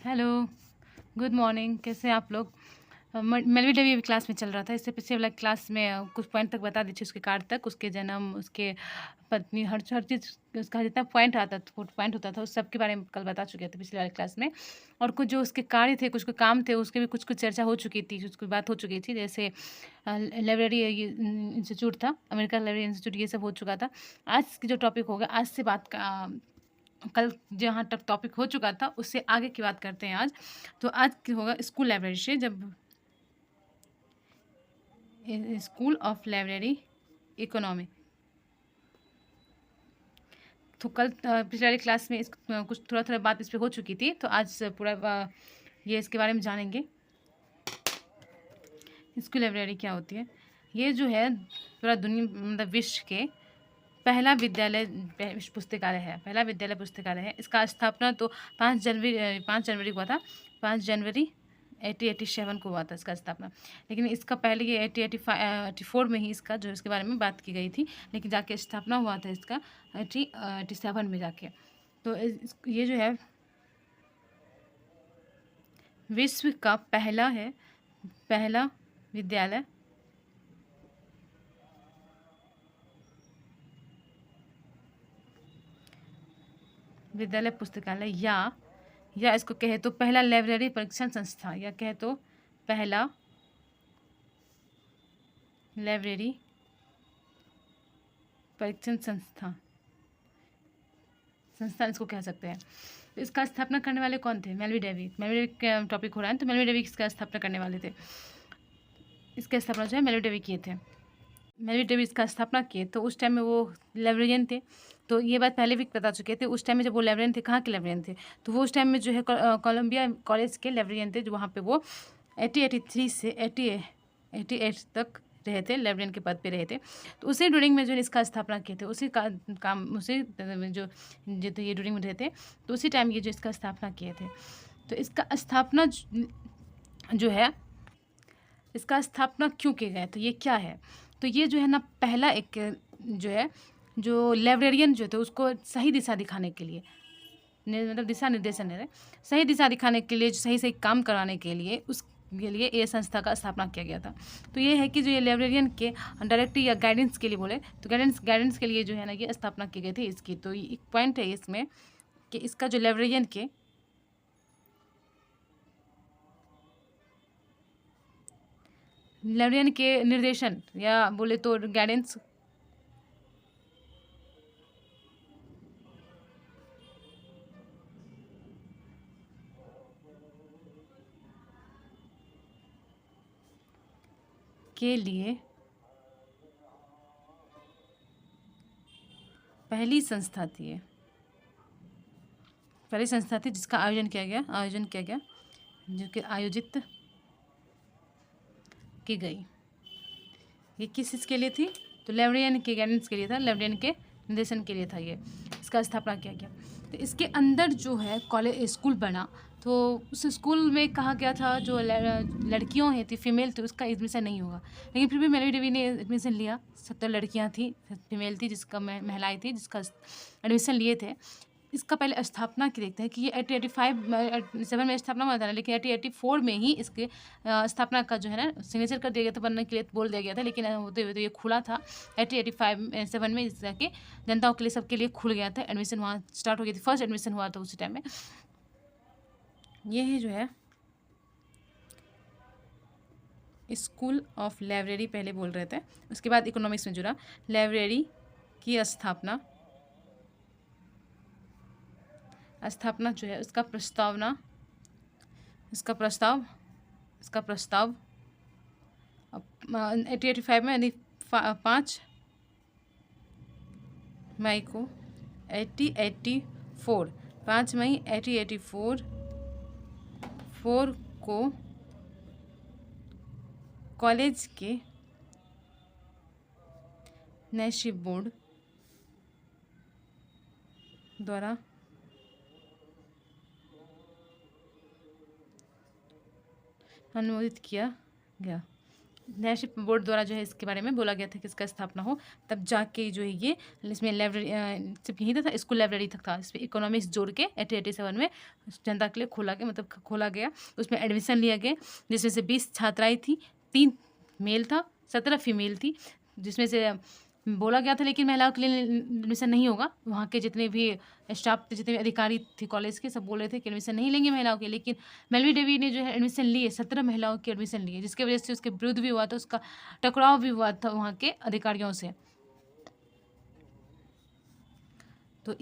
Hello, good morning. कैसे हैं आप लोग? मेलवी डेवी अभी क्लास में चल रहा था। इससे पिछले वाला क्लास में कुछ पॉइंट तक बता दी थी, उसके कार्ड तक, उसके जन्म, उसके पत्नी, हर हर चीज़, उसका जितना पॉइंट आता था, पॉइंट होता था, उस सब के बारे में कल बता चुके थे पिछले वाले क्लास में। और कुछ जो उसके कार्य थे, कुछ काम थे, उसके भी कुछ कुछ चर्चा हो चुकी थी, कुछ कुछ बात हो चुकी थी। जैसे लाइब्रेरी इंस्टीट्यूट था, अमेरिकन लाइब्रेरी इंस्टीट्यूट, ये सब हो चुका था। आज की जो टॉपिक होगा, आज से बात का कल जहाँ तक टॉपिक हो चुका था उससे आगे की बात करते हैं आज। तो आज की होगा स्कूल लाइब्रेरी से, जब स्कूल ऑफ लाइब्रेरी इकोनॉमी। तो कल पिछले वाली क्लास में कुछ थोड़ा थोड़ा बात इस पर हो चुकी थी, तो आज पूरा ये इसके बारे में जानेंगे। स्कूल लाइब्रेरी क्या होती है? ये जो है पूरा दुनिया, मतलब विश्व के पहला विद्यालय विश्व पुस्तकालय है, पहला विद्यालय पुस्तकालय है। इसका स्थापना तो 5 जनवरी को हुआ था। 5 जनवरी 1887 को हुआ था इसका स्थापना। लेकिन इसका पहले ये 1884 में ही इसका जो इसके बारे में बात की गई थी, लेकिन जाके स्थापना हुआ था इसका 1887 में जाके। तो ये जो है विश्व का पहला है, पहला विद्यालय पुस्तकालय, या इसको कहे तो पहला लाइब्रेरी परीक्षण संस्था, या कहे तो पहला लाइब्रेरी परीक्षण संस्थान इसको कह सकते हैं। तो इसका स्थापना करने वाले कौन थे? मेलवी डेवी। मेलवी डेवी का टॉपिक हो रहा है, तो मेलवी डेवी इसका स्थापना करने वाले थे। इसका स्थापना जो है मेलवी डेवी किए थे। मेलवी डेवी इसका स्थापना किए, तो उस टाइम में वो लाइब्रेरियन थे। तो ये बात पहले भी बता चुके थे। उस टाइम में जब वो लाइब्रेरियन थे, कहाँ के लाइब्रेरियन थे? तो वो उस टाइम में जो है कोलंबिया कॉलेज के लाइब्रेरियन थे, जो वहाँ पे वो 1883 से 1888 तक रहे थे, लाइब्रेरियन के पद पे रहे थे। तो उसी ड्यूरिंग में जो इसका स्थापना किए थे, उसी का काम, उसी जो जो तो ये ड्यूरिंग में रहे थे, तो उसी टाइम ये जो इसका स्थापना किए थे। तो इसका स्थापना जो है, इसका स्थापना क्यों किए गए, तो ये क्या है? तो ये जो है ना, पहला एक जो है, जो लाइब्रेरियन जो थे उसको सही दिशा दिखाने के लिए, मतलब दिशा निर्देशन है, सही दिशा दिखाने के लिए, सही सही काम कराने के लिए, उसके लिए ये संस्था का स्थापना किया गया था। तो ये है कि जो ये लाइब्रेरियन के डायरेक्टरी या गाइडेंस के लिए बोले तो गाइडेंस के लिए जो है ना, ये स्थापना की गई थी इसकी। तो एक पॉइंट है इसमें कि इसका जो लाइब्रेरियन के निर्देशन या बोले तो गाइडेंस के लिए पहली संस्था थी ये, पहली संस्था थी जिसका आयोजन किया गया, जो कि आयोजित की गई। ये किस चीज़ के लिए थी? तो लाइब्रेरियन के गाइडेंस के लिए था, लाइब्रेरियन के निर्देशन के लिए था, ये इसका स्थापना किया गया। तो इसके अंदर जो है कॉलेज स्कूल बना, तो उस स्कूल में कहा गया था जो लड़कियों है थी, फीमेल थी, उसका एडमिशन नहीं होगा। लेकिन फिर भी मेलवी डेवी ने एडमिशन लिया। 70 लड़कियां थी, फीमेल थी, जिसका महिलाएं थी, जिसका एडमिशन लिए थे। इसका पहले स्थापना की देखते हैं कि ये 1887 में स्थापना हुआ था ना, लेकिन 1884 में ही इसके स्थापना का जो है ना सिग्नेचर कर दिया गया था, बनने के लिए बोल दिया गया था। लेकिन होते हुए तो ये खुला था 1887 में, इस तरह के जनताओं के लिए, सबके लिए खुल गया था। एडमिशन वहाँ स्टार्ट हो गई थी, फर्स्ट एडमिशन हुआ था उसी टाइम में। ये है जो है स्कूल ऑफ लाइब्रेरी, पहले बोल रहे थे, उसके बाद इकोनॉमिक्स में जुड़ा। लाइब्रेरी की स्थापना जो है, इसका प्रस्ताव 1885 में, यानी 5 मई को 1884 5 मई 1884 को कॉलेज के नैशिप बोर्ड द्वारा अनुमोदित किया गया। न्यायशिप बोर्ड द्वारा जो है इसके बारे में बोला गया था कि इसका स्थापना हो, तब जाके जो है ये इसमें लाइब्रेरी सिर्फ यहीं तक था, स्कूल लाइब्रेरी तक था। इसमें इकोनॉमिक्स जोड़ के 1887 में जनता के लिए खोला गया, मतलब खोला गया। उसमें एडमिशन लिया गया, जिसमें से 20 छात्राएँ थी, 3 मेल था, 17 फीमेल थी, जिसमें से बोला गया था लेकिन महिलाओं के लिए एडमिशन नहीं होगा। वहाँ के जितने भी स्टाफ थे, जितने भी अधिकारी थे कॉलेज के, सब बोल रहे थे कि एडमिशन नहीं लेंगे महिलाओं के, लेकिन मेलवी डेवी ने जो है एडमिशन लिए, 17 महिलाओं के एडमिशन लिए, जिसकी वजह से उसके विरुद्ध भी हुआ था, उसका टकराव भी हुआ था वहाँ के अधिकारियों से। तो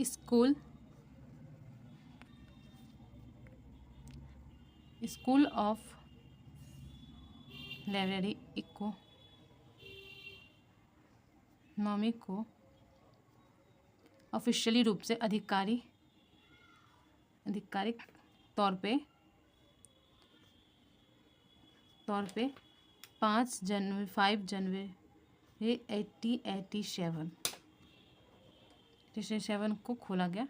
स्कूल ऑफ लाइब्रेरी इकोनॉमी को ऑफिशियली रूप से आधिकारिक तौर पे 5 जनवरी 1887 को खोला गया।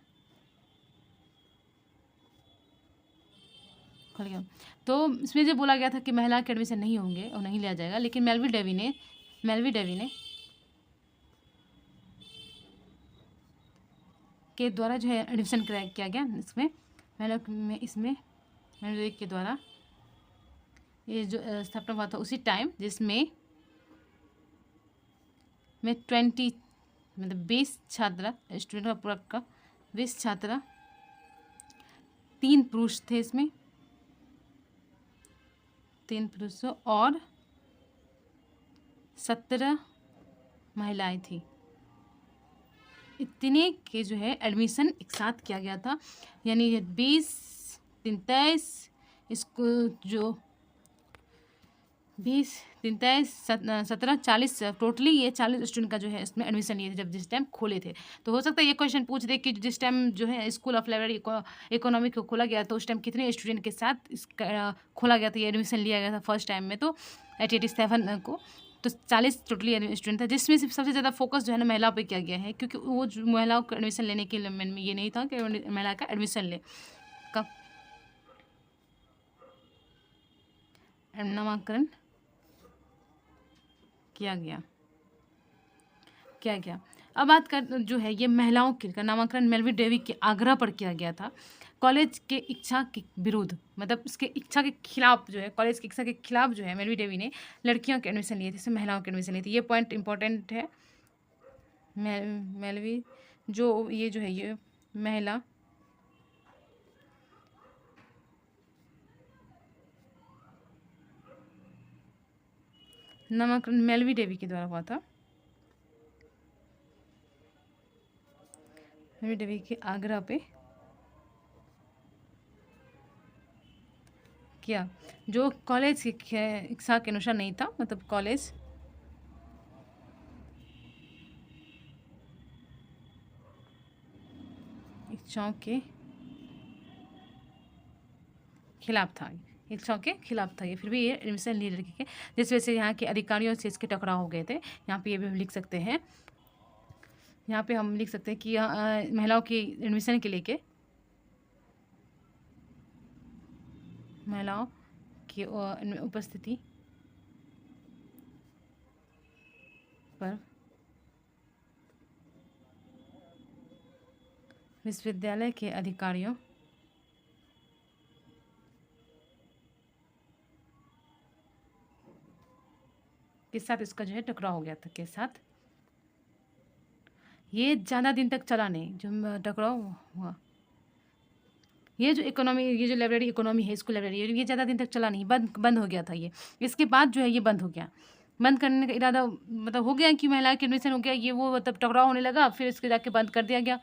तो इसमें जो बोला गया था कि महिला के एडमिशन नहीं होंगे और नहीं लिया जाएगा, लेकिन मेलवी डेवी ने के द्वारा जो है एडमिशन किया गया इसमें मेलवी के द्वारा ये जो स्थापना हुआ था उसी टाइम, जिसमें 20 मतलब 20 छात्रा स्टूडेंट का पूरा का 20 छात्रा, 3 पुरुष थे इसमें, 3 पुरुष और 17 महिलाएं थी। इतने के जो है एडमिशन एक साथ किया गया था, यानी 20 23 इसको जो 20 23 17 40 टोटली ये 40 स्टूडेंट का जो है इसमें एडमिशन लिए थे जब जिस टाइम खोले थे। तो हो सकता है ये क्वेश्चन पूछ दे कि जिस टाइम जो है स्कूल ऑफ लाइब्रेरी इकोनॉमिक को खोला गया तो उस टाइम कितने स्टूडेंट के साथ इसका खोला गया था, ये एडमिशन लिया गया था फर्स्ट टाइम में, तो 1887 को। तो 40 टोटली स्टूडेंट था, जिसमें से सबसे ज़्यादा फोकस जो है ना महिलाओं पे किया गया है, क्योंकि वो महिलाओं को एडमिशन लेने के लिए में ये नहीं था कि महिला का एडमिशन ले। कब नामांकन किया गया। अब बात कर जो है ये महिलाओं के नामांकन मेलवी डेवी के आग्रह पर किया गया था, कॉलेज के इच्छा के विरुद्ध, मतलब उसके इच्छा के खिलाफ जो है, कॉलेज की इच्छा के खिलाफ जो है मेलवी डेवी ने लड़कियों के एडमिशन लिए थे, जैसे महिलाओं के एडमिशन लिए थे। ये पॉइंट इंपॉर्टेंट है। मेलवी जो ये जो है ये महिला नामांकन मेलवी डेवी के द्वारा हुआ था, मेलवी डेवी के आग्रह पे किया, जो कॉलेज की इच्छा के अनुसार नहीं था, मतलब कॉलेज इच्छाओं के खिलाफ था, ये फिर भी ये एडमिशन लिए लड़की के, जिस वजह से यहाँ के अधिकारियों से इसके टकराव हो गए थे। यहाँ पे ये भी हम लिख सकते हैं, यहाँ पे हम लिख सकते हैं कि महिलाओं की एडमिशन के लेके महिलाओं की उपस्थिति पर विश्वविद्यालय के अधिकारियों के साथ इसका जो है टकराव हो गया था, के साथ। ये ज़्यादा दिन तक चला नहीं जो टकराव हुआ। ये जो लाइब्रेरी इकोनॉमी है, स्कूल लाइब्रेरी, ये ज़्यादा दिन तक चला नहीं, बंद हो गया था ये। इसके बाद जो है ये बंद हो गया। बंद करने का इरादा मतलब हो गया कि महिला के एडमिशन हो गया, ये वो मतलब टकराव होने लगा, फिर इसके जाके बंद कर दिया गया।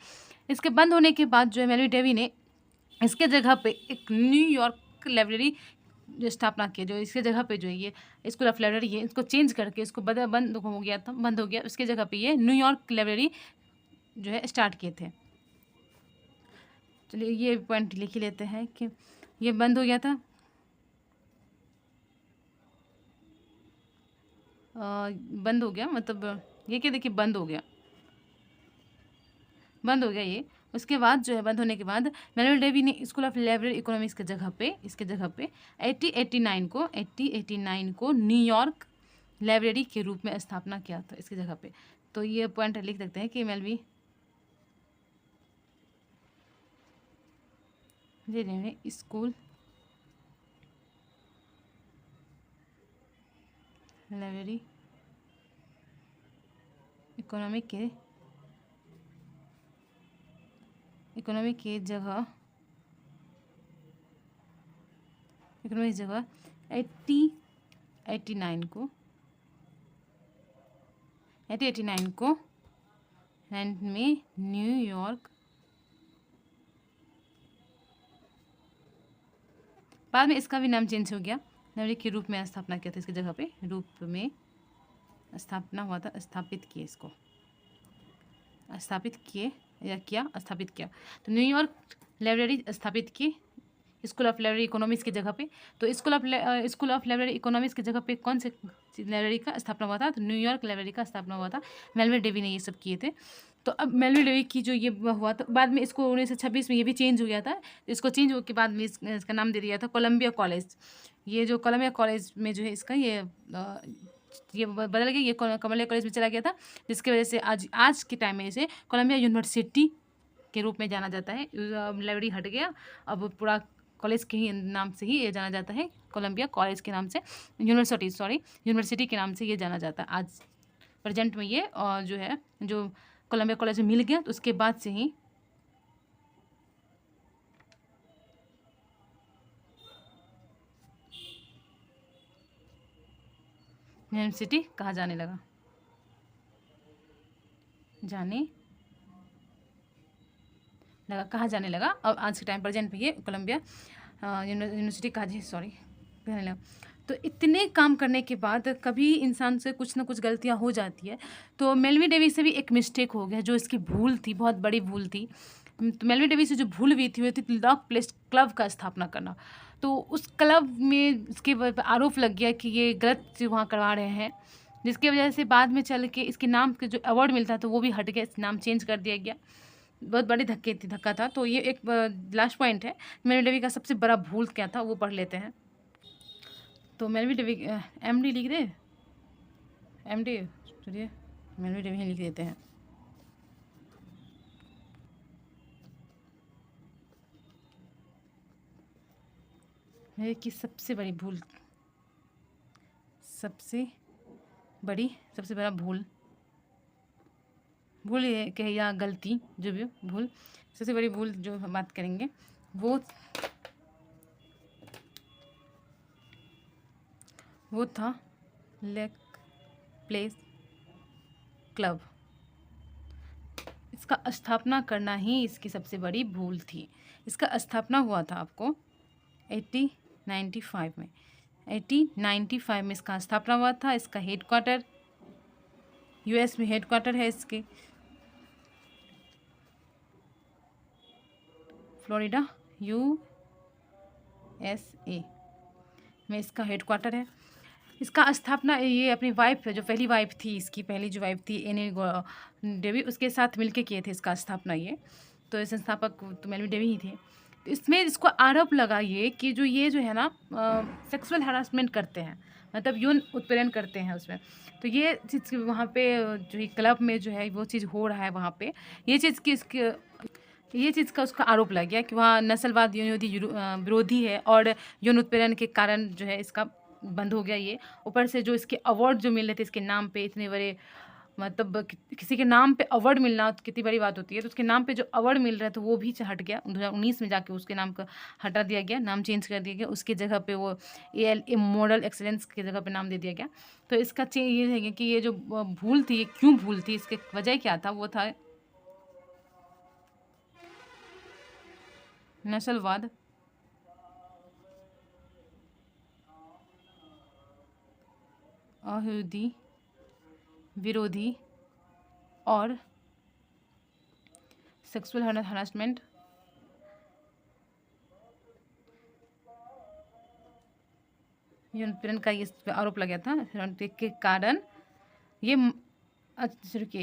इसके बंद होने के बाद जो है मेलवी डेवी ने इसके जगह पे एक न्यूयॉर्क लाइब्रेरी जो स्थापना की, जो इसके जगह पे जो है ये स्कूल ऑफ लाइब्रेरी है, इसको चेंज करके इसको बंद हो गया। उसके जगह पे ये न्यूयॉर्क लाइब्रेरी जो है स्टार्ट किए थे। चलिए ये पॉइंट लिख ही लेते हैं कि ये बंद हो गया था, बंद हो गया, मतलब ये क्या देखिए बंद हो गया ये। उसके बाद जो है बंद होने के बाद मेलवी डेवी ने स्कूल ऑफ लाइब्रेरी इकोनॉमिक्स के जगह पे इसके जगह पे 1889 को न्यूयॉर्क लाइब्रेरी के रूप में स्थापना किया था इसकी जगह पे। तो ये पॉइंट लिख सकते हैं कि एमएलबी स्कूल लाइब्रेरी इकोनॉमी के जगह 89 को 1989 में न्यूयॉर्क, बाद में इसका भी नाम चेंज हो गया, लाइब्रेरी के रूप में स्थापना किया था इसकी जगह पे, रूप में स्थापना हुआ था, स्थापित किया। तो न्यूयॉर्क लाइब्रेरी स्थापित की स्कूल ऑफ लाइब्रेरी इकोनॉमिक्स की जगह पे। तो स्कूल ऑफ लाइब्रेरी इकोनॉमिक्स की जगह पे कौन से लाइब्रेरी का स्थापना हुआ था? तो न्यूयॉर्क लाइब्रेरी का स्थापना हुआ था। मेलविन डेवी ने ये सब किए थे। तो अब मेलविन डेवी की जो ये हुआ था, बाद में इसको 1926 में ये भी चेंज हो गया था। इसको चेंज होने के बाद में इसका नाम दे दिया था कोलंबिया कॉलेज। ये जो कोलंबिया कॉलेज में जो है इसका ये बदल गया, ये कोलंबिया कॉलेज में चला गया था, जिसकी वजह से आज के टाइम में इसे कोलंबिया यूनिवर्सिटी के रूप में जाना जाता है। लाइब्रेरी हट गया, अब पूरा कॉलेज के ही नाम से ही ये जाना जाता है, कोलंबिया कॉलेज के नाम से, यूनिवर्सिटी के नाम से ये जाना जाता है आज प्रेजेंट में ये। और जो है जो कोलंबिया कॉलेज में मिल गया, तो उसके बाद से ही यूनिवर्सिटी कहा जाने लगा, और आज के टाइम प्रेजेंट में ये कोलंबिया यूनिवर्सिटी कहने लगा। तो इतने काम करने के बाद कभी इंसान से कुछ ना कुछ गलतियां हो जाती है। तो मेलविन डेवी से भी एक मिस्टेक हो गया, जो इसकी भूल थी, बहुत बड़ी भूल थी। तो मेलविन डेवी से जो भूल हुई थी वो थी लॉक प्लेस क्लब का स्थापना करना। तो उस क्लब में इसके आरोप लग गया कि ये गलत चीज़ वहाँ करवा रहे हैं, जिसकी वजह से बाद में चल के इसके नाम के जो अवार्ड मिलता था वो भी हट गया, नाम चेंज कर दिया गया। बहुत बड़ी धक्का था। तो ये एक लास्ट पॉइंट है, मेलविन डेवी का सबसे बड़ा भूल क्या था वो पढ़ लेते हैं। तो मेलविन डेवी एमडी लिख दे, एमडी चलिए मेलविन डेवी लिख देते हैं। मेरे की सबसे बड़ी भूल, सबसे बड़ा भूल ये कहे या गलती, जो भी हो, भूल, सबसे बड़ी भूल जो हम बात करेंगे वो था लेक प्लेस क्लब। इसका स्थापना करना ही इसकी सबसे बड़ी भूल थी। इसका स्थापना हुआ था आपको 1895 में। 1895 में इसका स्थापना हुआ था। इसका हेडक्वार्टर यूएस में हेडक्वार्टर है इसके, फ्लोरिडा USA में इसका हेडक्वार्टर है। इसका स्थापना ये अपनी वाइफ, जो पहली वाइफ थी, इसकी पहली जो वाइफ थी एनी डेवी, उसके साथ मिलके किए थे इसका स्थापना ये। तो संस्थापक तो मेलविन डेवी ही थे। तो इसमें इसको आरोप लगा ये कि जो है ना सेक्सुअल हरासमेंट करते हैं, मतलब यौन उत्पीड़न करते हैं उसमें। तो ये चीज़ वहाँ पे जो ये क्लब में जो है वो चीज़ हो रहा है वहाँ पे, ये चीज़ का उसका आरोप लग गया कि वहाँ नस्लवाद विरोधी है, और यौन उत्पीड़न के कारण जो है इसका बंद हो गया ये। ऊपर से जो इसके अवार्ड जो मिल रहे थे इसके नाम पे, इतने बड़े, मतलब किसी के नाम पे अवार्ड मिलना तो कितनी बड़ी बात होती है। तो उसके नाम पे जो अवार्ड मिल रहा था वो भी हट गया। 2019 में जाके उसके नाम का हटा दिया गया, नाम चेंज कर दिया गया। उसके जगह पे वो ALA मॉडल एक्सीलेंस की जगह पे नाम दे दिया गया। तो इसका ये है कि ये जो भूल थी, क्यों भूल थी, इसके वजह क्या था, वो था नस्लवाद यहूदी विरोधी और सेक्सुअल हरासमेंट यौन उत्पीड़न का ये आरोप लगा था के कारण ये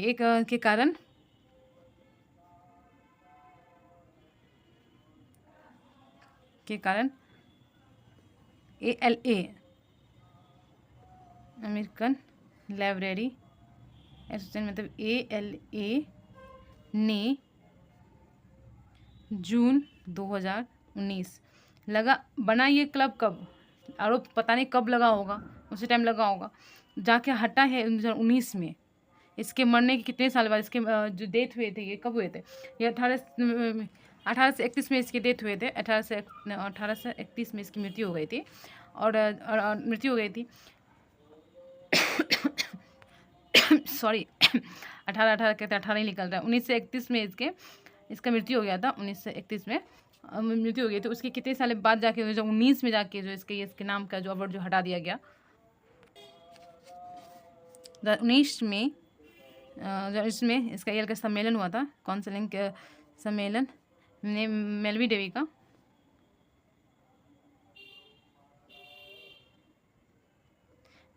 एक के कारण ALA अमेरिकन लाइब्रेरी एसोसिएशन मतलब ALA ने जून 2019 लगा। बना ये क्लब कब, आरोप पता नहीं कब लगा होगा, उसी टाइम लगा होगा। जाके हटा है 2019 में। इसके मरने के कितने साल बाद इसके जो डेथ हुए थे, ये कब हुए थे? ये 1831 में इसकी डेथ हुए थे। 1831 में इसकी मृत्यु हो गई थी और मृत्यु हो गई थी सॉरी 18 कहते 18 ही निकल रहा है। 1931 में इसका मृत्यु हो गया था। 1931 में मृत्यु हो गई थी। उसके कितने साल बाद जाके जो 19 में जाके जो इसके नाम का जो अवार्ड जो हटा दिया गया। 19 में इसमें इसका ईयर का सम्मेलन हुआ था, काउंसिलिंग के सम्मेलन ने मेलवी डेवी का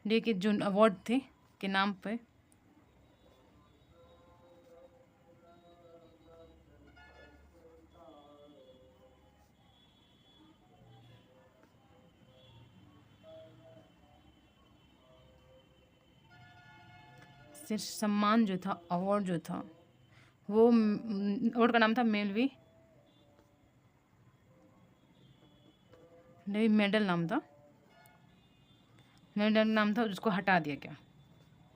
डे के जो अवार्ड थे के नाम पे सम्मान जो था, अवार्ड जो था, वो अवार्ड का नाम था मेलवी डेवी मेडल नाम था। मेडल नाम था, उसको हटा दिया गया,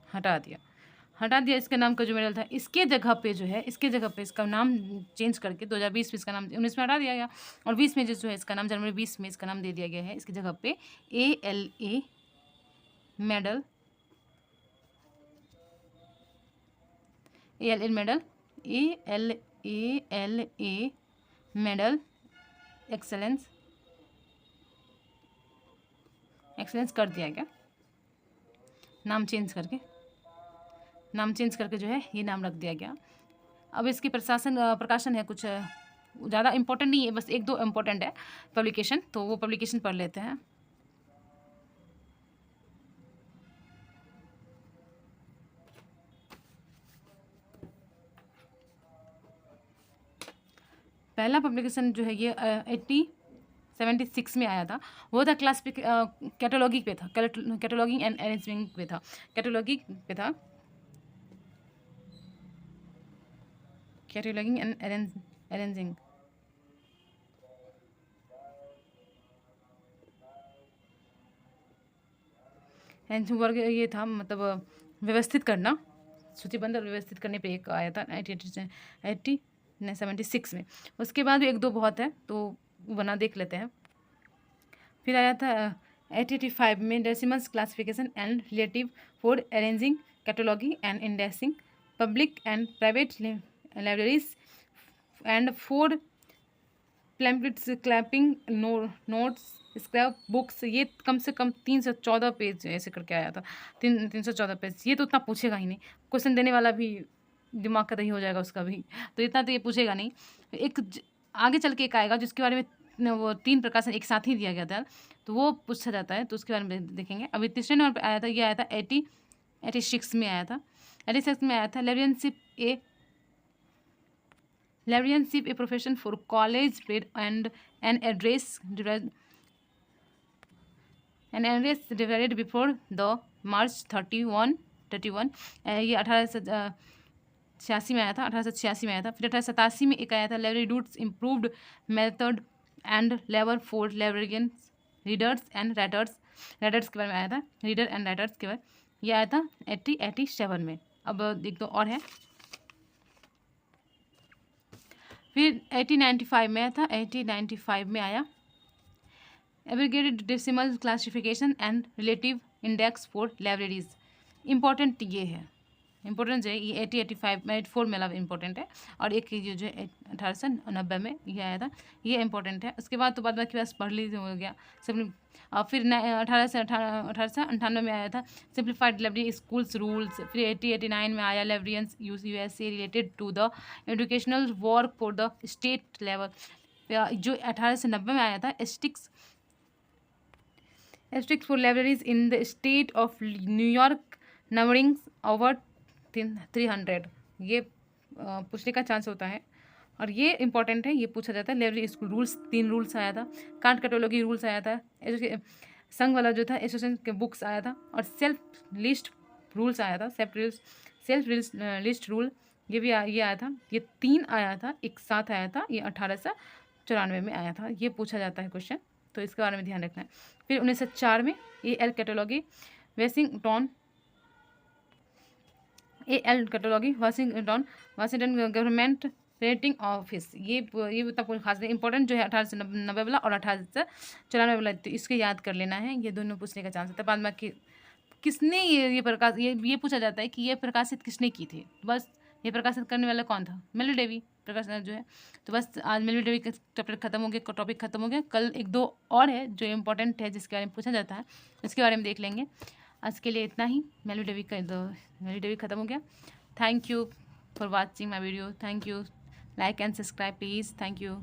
हटा दिया इसके नाम का जो मेडल था। इसके जगह पे जो है, इसके जगह पे इसका नाम चेंज करके 2020 में इसका नाम 19 में हटा दिया गया और 20 में जो है इसका नाम जनवरी 20 में इसका नाम दे दिया गया है। इसकी जगह पे ALA मेडल मेडल एक्सेलेंस कर दिया गया। नाम चेंज करके जो है ये नाम रख दिया गया। अब इसकी प्रकाशन है, कुछ ज़्यादा इम्पोर्टेंट नहीं है, बस 1-2 इम्पोर्टेंट है पब्लिकेशन, तो वो पब्लिकेशन पढ़ लेते हैं। पहला पब्लिकेशन जो है ये 1876 में आया था। वो था कैटलॉगिंग पे था, कैटलॉगिंग एंड अरेंजिंग पे था, कैटलॉगिंग एंड अरेंजिंग। वर्ग ये था, मतलब व्यवस्थित करना, सूचीबद्ध और व्यवस्थित करने पे एक आया था 1876 में। उसके बाद भी 1-2 बहुत है, तो बना देख लेते हैं। फिर आया था 1885 में decimals classification and relative for arranging, cataloguing and indexing public and private libraries and for pamphlets, clapping notes, scrap books. ये कम से कम 314 पेज ऐसे करके आया था। 314 पेज। ये तो उतना पूछेगा ही नहीं, क्वेश्चन देने वाला भी दिमाग का दही हो जाएगा उसका भी, तो इतना तो ये पूछेगा नहीं। एक आगे चल के एक आएगा जिसके बारे में वो 3 प्रकाशन एक साथ ही दिया गया था, तो वो पूछा जाता है, तो उसके बारे में देखेंगे। अभी तीसरे नंबर पर आया था, ये आया था 86 में आया था। 86 में आया था librarianship a profession for college grade and an address divided before the March 31। ये 1886 में आया था। 1886 में आया था। फिर 1887 में एक आया था library roots improved method and labour for librarian readers and writers के बारे में आया था, रीडर एंड राइटर्स के बारे में। ये आया था 1887 में। अब 1-2 और है। फिर 1895 में आया था। 1895 में आया aggregated decimal classification and relative index for libraries. Important ये है, इम्पोर्टेंट जो है ये 1884 में इम्पोर्टेंट है, और एक जो है 1890 में ये आया था, ये इम्पोर्टेंट है। उसके बाद तो बाद बाकी बस पढ़ लीजिए, हो गया सब। और फिर 1898 में आया था सिंप्लीफाइड लाइब्रेरी स्कूल्स रूल्स। फिर 1889 में आया librarians USA related to the educational work for the state level. जो 1890 में आया था sticks for libraries in the state of New York numbering over 300। ये पूछने का चांस होता है और ये इंपॉर्टेंट है, ये पूछा जाता है। लाइब्रेरी स्कूल रूल्स 3 रूल्स आया था। कांट कैटोलॉजी रूल्स आया था। संघ वाला जो था एसोसिएशन के बुक्स आया था, और सेल्फ लिस्ट रूल्स आया था, सेल्फ लिस्ट रूल ये भी ये आया था। ये 3 आया था, एक साथ आया था, ये 1894 में आया था। ये पूछा जाता है क्वेश्चन, तो इसके बारे में ध्यान रखना है। फिर 1904 में L catalogue Washington Washington government rating office, ये तब खास इंपॉर्टेंट जो है 1890 वाला और 1894 वाला, तो इसके याद कर लेना है, ये दोनों पूछने का चांस है। तब बाद में किसने ये पूछा जाता है कि ये प्रकाशित किसने की थी, बस ये प्रकाशित करने वाला कौन था, मेलवी डेवी प्रकाश जो है। तो बस आज मेलवी डेवी का चैप्टर खत्म हो गया, टॉपिक खत्म हो गया। कल 1-2 और है जो इम्पोर्टेंट है, जिसके बारे में पूछा जाता है, इसके बारे में देख लेंगे। आज के लिए इतना ही, मेलवी डेवी खत्म हो गया। Thank you for watching my video, thank you, like and subscribe please, thank you.